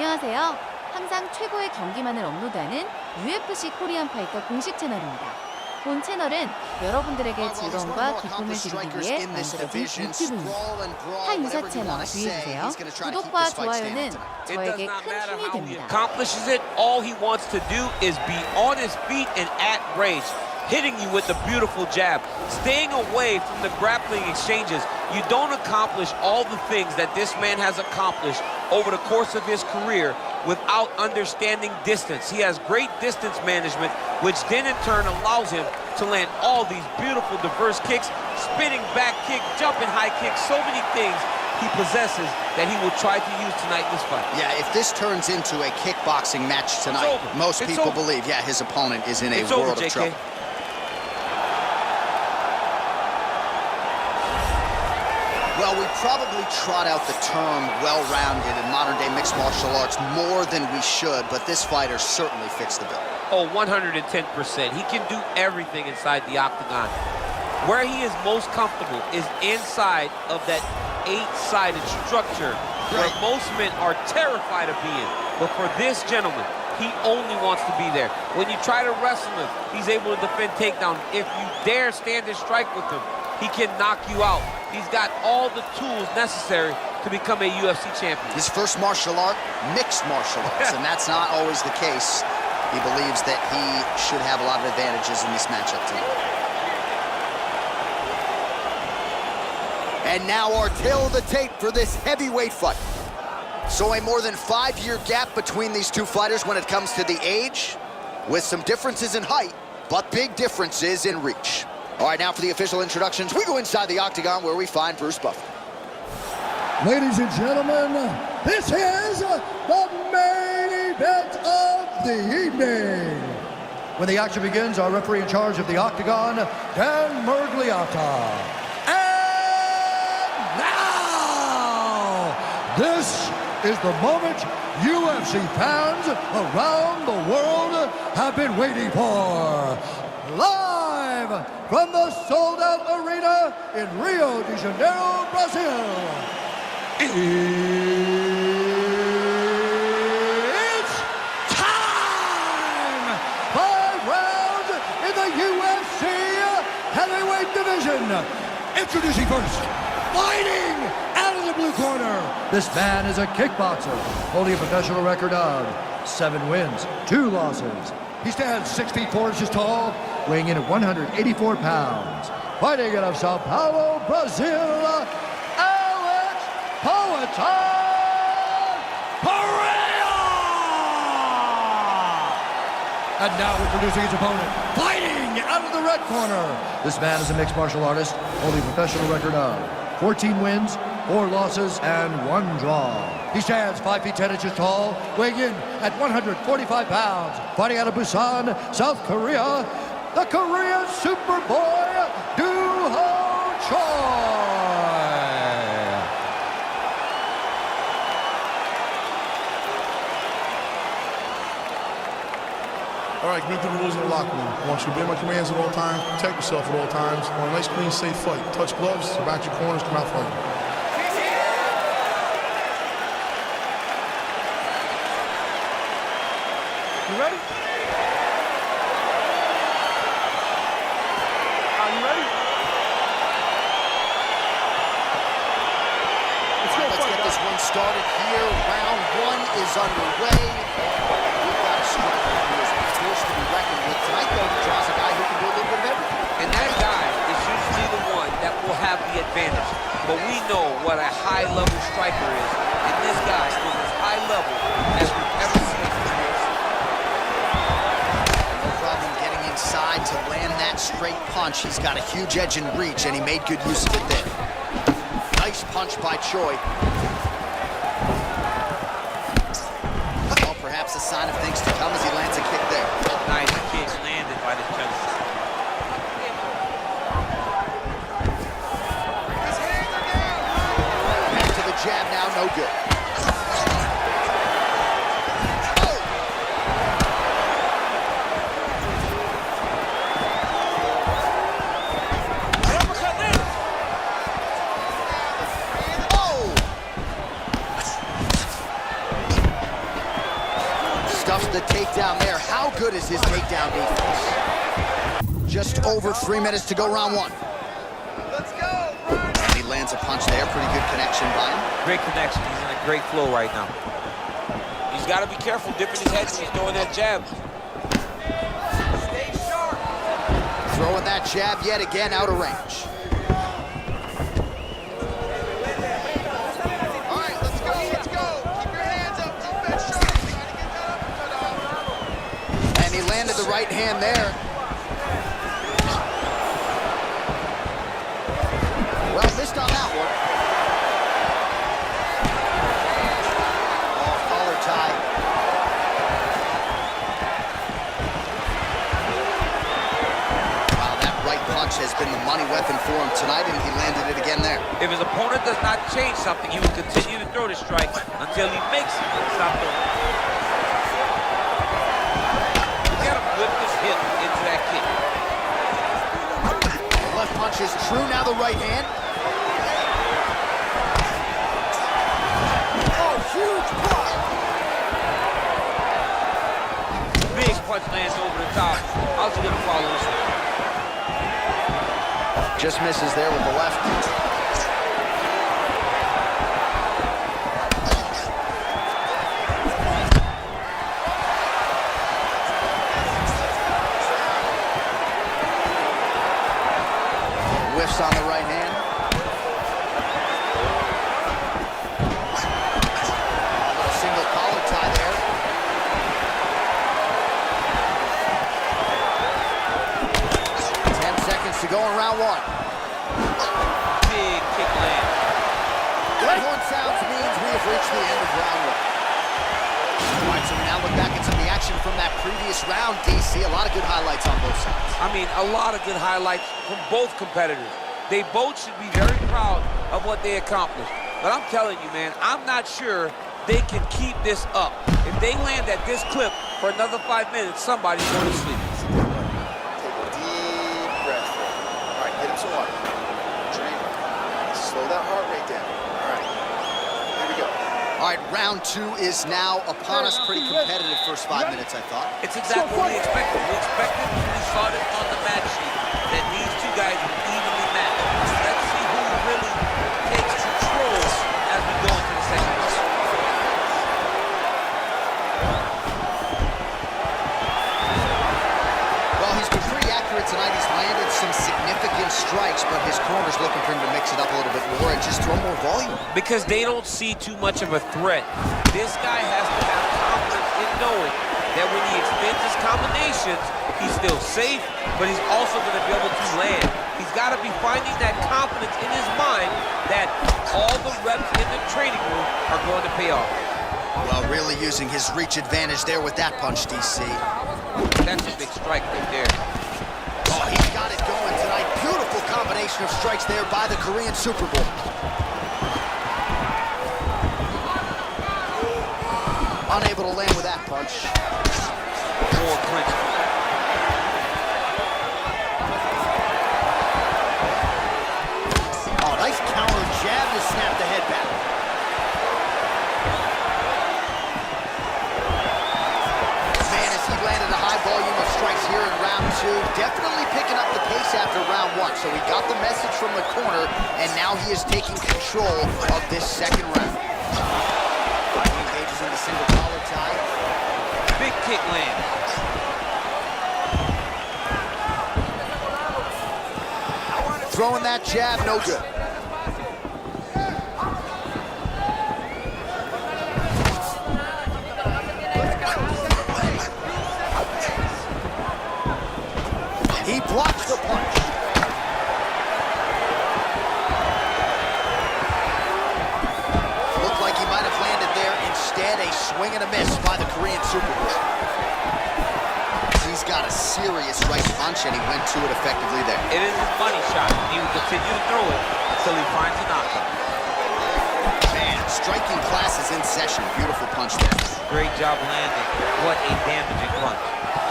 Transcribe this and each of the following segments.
안녕하세요. 항상 최고의 경기만을 업로드하는 UFC 코리안파이터 공식 채널입니다. 본 채널은 여러분들에게 즐거움과 기쁨을 드리기 위해 만들어진 유튜브입니다. 타 유사 채널 주의해주세요. 구독과 좋아요는 저에게 큰 힘이 됩니다. All he wants to do is be on his feet and at range, hitting you with the beautiful jab, staying away from the grappling exchanges. You don't accomplish all the things that this man has accomplished over the course of his career without understanding distance. He has great distance management, which then in turn allows him to land all these beautiful diverse kicks, spinning back kick, jumping high kick, so many things he possesses that he will try to use tonight in this fight. Yeah, if this turns into a kickboxing match tonight, most people believe, yeah, his opponent is in a world of trouble. Well, we probably trot out the term well-rounded in modern-day mixed martial arts more than we should, but this fighter certainly fits the bill. Oh, 110%. He can do everything inside the octagon. Where he is most comfortable is inside of that 8-sided structure where most men are terrified of being. But for this gentleman, he only wants to be there. When you try to wrestle him, he's able to defend takedown. If you dare stand and strike with him, he can knock you out. He's got all the tools necessary to become a UFC champion. His first martial art, mixed martial arts, and that's not always the case. He believes that he should have a lot of advantages in this matchup tonight. And now our tale of the tape for this heavyweight fight. So a more than 5-year gap between these two fighters when it comes to the age, with some differences in height, but big differences in reach. All right, now for the official introductions, we go inside the octagon where we find Bruce Buffer. Ladies and gentlemen, this is the main event of the evening. When the action begins, our referee in charge of the octagon, Dan Murgliata. And now, this is the moment UFC fans around the world have been waiting for. Live from the sold-out arena in Rio de Janeiro, Brazil. It's time! 5 rounds in the UFC heavyweight division. Introducing first, fighting out of the blue corner. This man is a kickboxer, holding a professional record of 7 wins, 2 losses. He stands 6 feet 4 inches tall, weighing in at 184 pounds. Fighting out of Sao Paulo, Brazil, Alex Pereira! And now introducing his opponent, fighting out of the red corner. This man is a mixed martial artist, holding a professional record of 14 wins, 4 losses, and 1 draw. He stands 5 feet 10 inches tall, weighing in at 145 pounds. Fighting out of Busan, South Korea, the Korean Superboy, Do-Ho Choi. All right, read the rules in the locker room. I want you to obey my commands at all times, protect yourself at all times. I want a nice, clean, safe fight. Touch gloves, back your corners, come out fighting. You ready? Are you ready? Let's get this one started here. Round 1 is underway. We've got a striker who is a force to be reckoned with. Tonight, though, he draws a guy who can do a little bit of everything. And that guy is usually the one that will have the advantage. But we know what a high-level striker is. And this guy is as high level as we've ever seen. No problem getting inside to land that straight punch. He's got a huge edge and reach, and he made good use of it there. Nice punch by Choi. Well, perhaps a sign of things to come as he lands a kick there. Nice kick landed by this gentleman. Back to the jab now, no good. Stuffs the takedown there. How good is his takedown defense? Just over 3 minutes to go, round one. Let's go. And he lands a punch there. Pretty good connection by him. Great connection. He's in a great flow right now. He's got to be careful dipping his head when he's throwing that jab. Stay sharp. Throwing that jab yet again out of range. All right, let's go. Let's go. Keep your hands up. Defense shot. Trying to get that uppercut off. And he landed the right hand there. Well, missed on that one. Off collar tie. Wow, that right punch has been the money weapon for him tonight, and he landed it again there. If his opponent does not change something, he will continue to throw the strike until he makes it stop throwing. He's got to whip his hip into that kick. The left punch is true, now the right hand. Oh, huge block. Big punch lands over the top. How's he gonna follow this one? Just misses there with the left. Whiffs on the right hand. A little single collar tie there. To go in round one. Big kick land. That horn sounds means we have reached the end of round one. All right, so we now look back at some of the action from that previous round, DC. A lot of good highlights on both sides. I mean, a lot of good highlights from both competitors. They both should be very proud of what they accomplished. But I'm telling you, man, I'm not sure they can keep this up. If they land at this clip for another 5 minutes, somebody's going to sleep. Some water. Drink. Slow that heart rate down. All right. Here we go. All right, round two is now upon us. Pretty competitive first 5 minutes, I thought. It's exactly what we expected. We expected when we saw this on the match sheet that these two guys would evenly match. Let's see who really takes control as we go into the second round. Well, he's been pretty accurate tonight. He's landed some significant strikes, but his corner's looking for him to mix it up a little bit more and just throw more volume. Because they don't see too much of a threat. This guy has to have confidence in knowing that when he extends his combinations, he's still safe, but he's also going to be able to land. He's got to be finding that confidence in his mind that all the reps in the training room are going to pay off. Well, really using his reach advantage there with that punch, DC. That's a big strike right there. Oh, he's got it going tonight. Beautiful combination of strikes there by the Korean Super Bowl. Unable to land with that punch. More clinch. Oh, nice counter jab to snap the head back. Man, as he landed a high volume of strikes here in round two, definitely picking up the pace after round one. So he got the message from the corner, and now he is taking control of this second round. He engages in the single collar tie. Big kick land. Throwing that jab, no good. He blocks the punch. Looked like he might have landed there. Instead, a swing and a miss by the Korean Super Bowl. He's got a serious right punch, and he went to it effectively there. It is his money shot. He will continue to throw it until he finds a knockout. Man, striking class is in session. Beautiful punch there. Great job landing. What a damaging punch.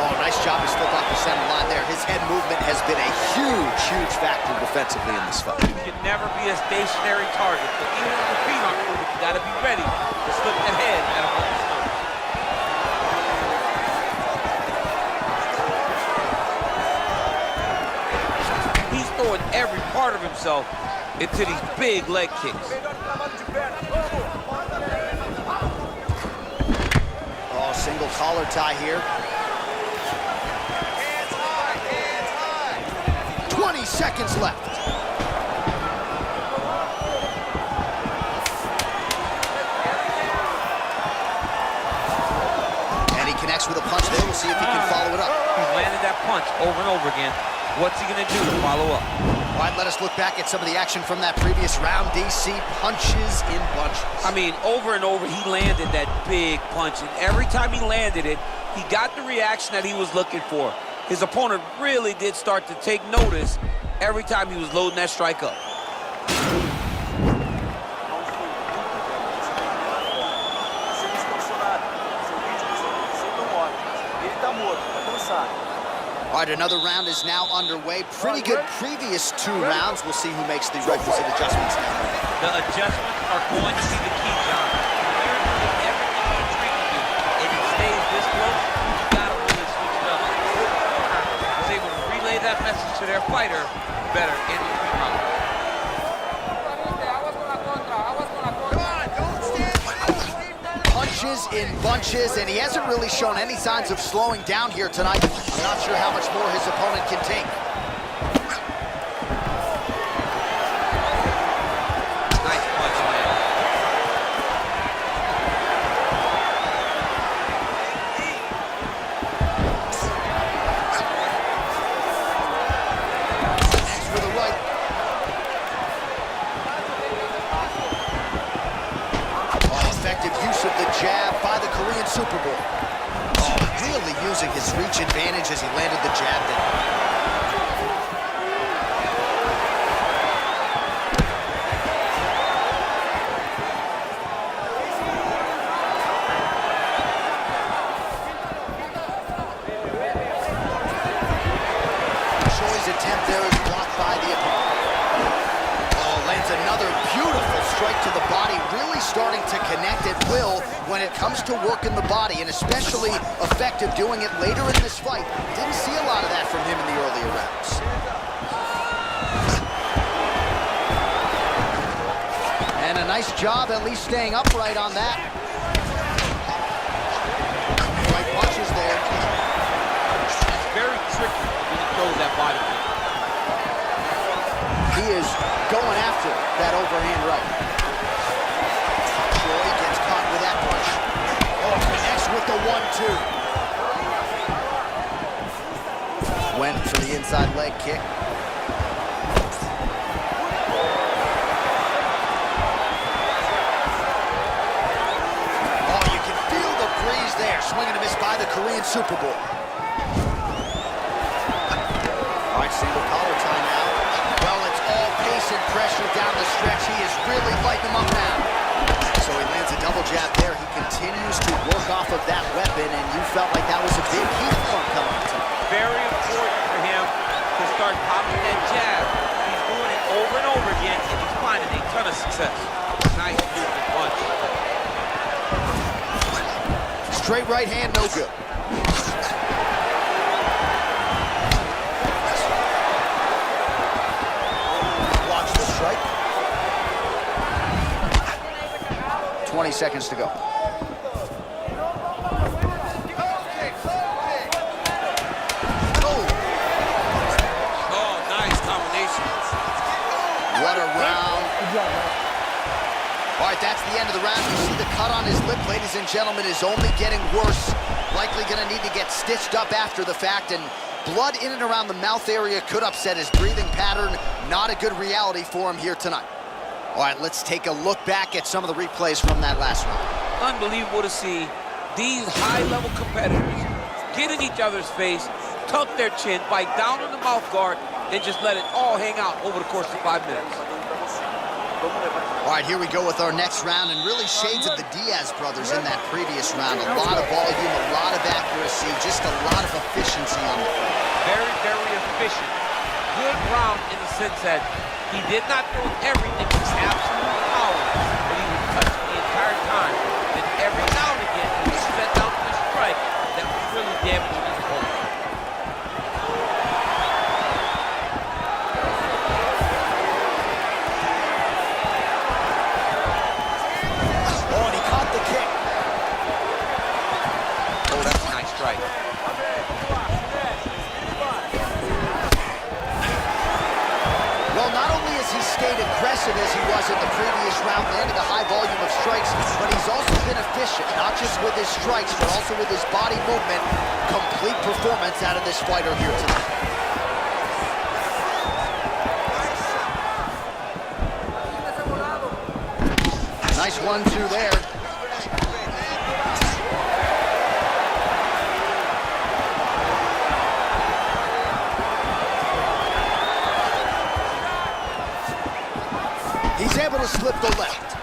Oh, nice job to slip off the center line there. His head movement has been a huge, huge factor defensively in this fight. You can never be a stationary target, but even if the feet aren't moving, you got to be ready to slip that head at a moment's notice. part of himself into these big leg kicks. Oh, single collar tie here. 20 seconds left. And he connects with a punch there. We'll see if he can follow it up. He's landed that punch over and over again. What's he gonna do to follow up? All right, let us look back at some of the action from that previous round. DC punches in bunches. I mean, over and over, he landed that big punch, and every time he landed it, he got the reaction that he was looking for. His opponent really did start to take notice every time he was loading that strike up. All right, another round is now underway. Pretty good previous two rounds. We'll see who makes the requisite adjustments now. The adjustments are going to be the key, John. Everything he's training to, and he stays this close, you gotta really switch it up. He's able to relay that message to their fighter better in the round. Punches in bunches, and he hasn't really shown any signs of slowing down here tonight. I'm not sure how much more his opponent can take. Nice punch, man. Next with a right. Oh, effective use of the jab by the Korean Super Bowl. Oh, really using his reach advantage as he landed the jab there. Choi's attempt there is blocked by the opponent. Oh, lands another beautiful strike to the body, really starting to connect at will when it comes to working the body, and especially effective doing it later in this fight. Didn't see a lot of that from him in the earlier rounds. And a nice job at least staying upright on that. Right punches there. Very tricky when he throws that body kick. He is going after that overhand right. Choi gets caught with that punch. Oh, connects with the 1-2. Went for the inside leg kick. Oh, you can feel the breeze there. Swing and a miss by the Korean Super Bowl. All right, single collar tie now. Well, it's all pace and pressure down the stretch. He is really lighting him up now. So he lands a double jab there. He continues to work off of that weapon, and you felt like that was a big key for him coming into it. Very important for him to start popping that jab. He's doing it over and over again, and he's finding a ton of success. Nice movement punch. Straight right hand, no good. Watch the strike. 20 seconds to go. Oh, nice combination. What a round. All right, that's the end of the round. You see the cut on his lip, ladies and gentlemen, is only getting worse. Likely going to need to get stitched up after the fact, and blood in and around the mouth area could upset his breathing pattern. Not a good reality for him here tonight. All right, let's take a look back at some of the replays from that last round. Unbelievable to see these high-level competitors get in each other's face, tuck their chin, bite down on the mouth guard, and just let it all hang out over the course of 5 minutes. All right, here we go with our next round, and really shades of the Diaz brothers in that previous round. A lot of volume, a lot of accuracy, just a lot of efficiency on the field. Very, very efficient. Good round in the sense that he did not throw everything with absolute power, but he was touching the entire time. And every now and again, he was set down with a strike that was really damaging his opponent. strike. Well, not only has he stayed aggressive as he was in the previous round, landing a high volume of strikes, but he's also been efficient, not just with his strikes, but also with his body movement. Complete performance out of this fighter here tonight. Nice 1-2 there. He's able to slip the left.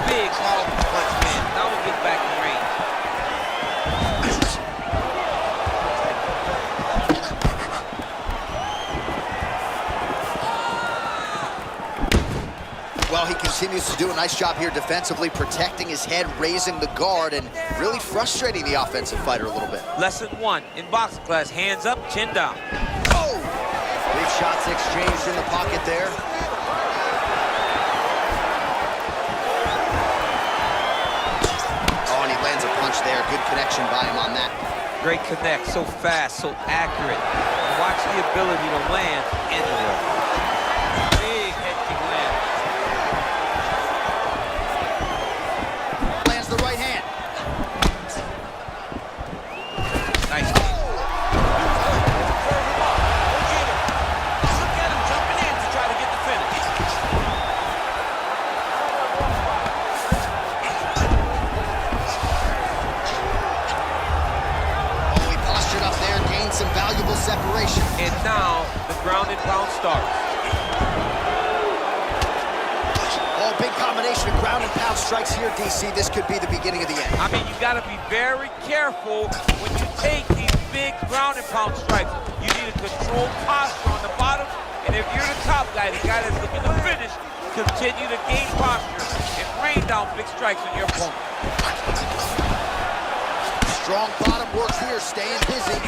Big, powerful punch, man. Now we get back in range. Well, he continues to do a nice job here defensively, protecting his head, raising the guard, and really frustrating the offensive fighter a little bit. Lesson 1 in boxing class: hands up, chin down. Oh! Big shots exchanged in the pocket there. Oh, and he lands a punch there. Good connection by him on that. Great connect, so fast, so accurate. Watch the ability to land anywhere. Big head kick land. Lands the right hand. Nice. Look at him jumping in to try to get the finish. Oh, he postured up there, gained some valuable separation. And now the ground and pound starts. Oh, big combination of ground and pound strikes here, DC. This could be the beginning of the end. I mean, you got to be very careful when you take these big ground and pound strikes. You need a controlled posture on the bottom, and if you're the top guy, the guy that's looking to finish, continue to gain posture and rain down big strikes on your opponent. Strong bottom work here, staying busy.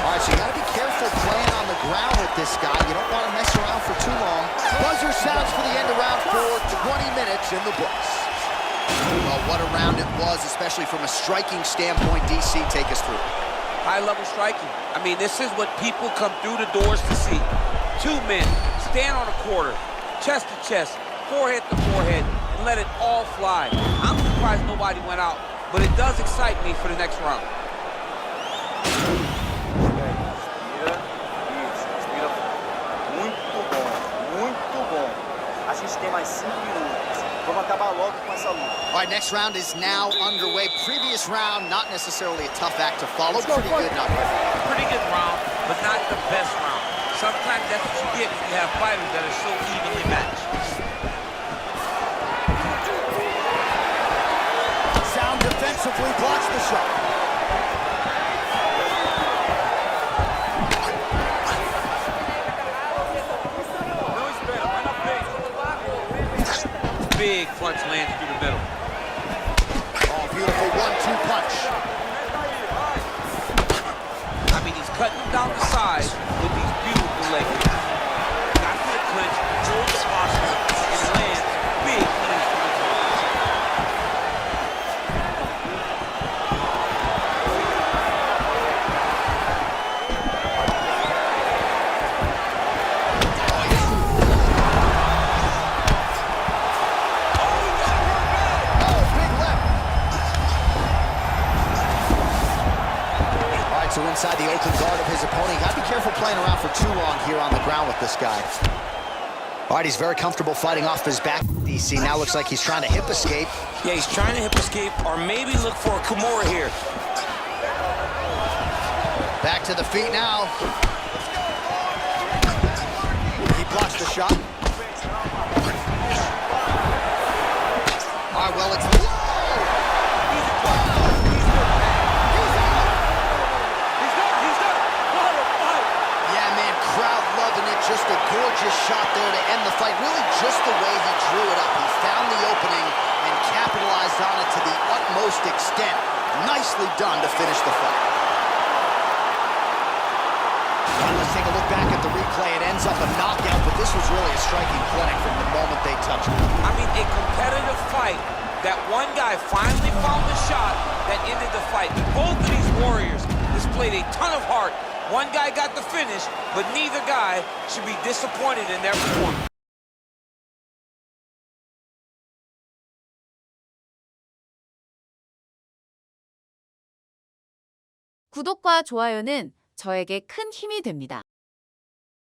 All right, so you got to be careful playing on the ground with this guy. You don't want to mess around for too long. Buzzer sounds for the end of round 4, 20 minutes in the books. Well, what a round it was, especially from a striking standpoint. DC, take us through. High-level striking. I mean, this is what people come through the doors to see. Two men stand on a quarter, chest to chest, forehead to forehead, and let it all fly. I'm surprised nobody went out, but it does excite me for the next round. A gente tem mais 5 minutos. Vamos acabar logo com essa luta. All right, next round is now underway. Previous round, not necessarily a tough act to follow. Pretty good, not bad. Pretty good round, but not the best round. Sometimes that's what you get when you have fighters that are so evenly matched. Sound defensively blocks the shot. Big punch lands through the middle. Oh, beautiful 1-2 punch. I mean, he's cutting them down the side with these beautiful leg kicks. Got to the clinch, holds the posture, and lands big clinch from the top. So inside the open guard of his opponent, got to be careful playing around for too long here on the ground with this guy. All right, he's very comfortable fighting off his back. DC now looks like he's trying to hip escape. Yeah, he's trying to hip escape or maybe look for a Kimura here. Back to the feet now. He blocks the shot. All right, well, it's... Just a gorgeous shot there to end the fight. Really just the way he drew it up. He found the opening and capitalized on it to the utmost extent. Nicely done to finish the fight. Let's take a look back at the replay. It ends ends up a knockout, but this was really a striking clinic from the moment they touched it. I mean, a competitive fight that one guy finally found the shot that ended the fight. Both of these warriors displayed a ton of heart. One guy got the finish, but neither guy should be disappointed in their performance. 구독과 좋아요는 저에게 큰 힘이 됩니다.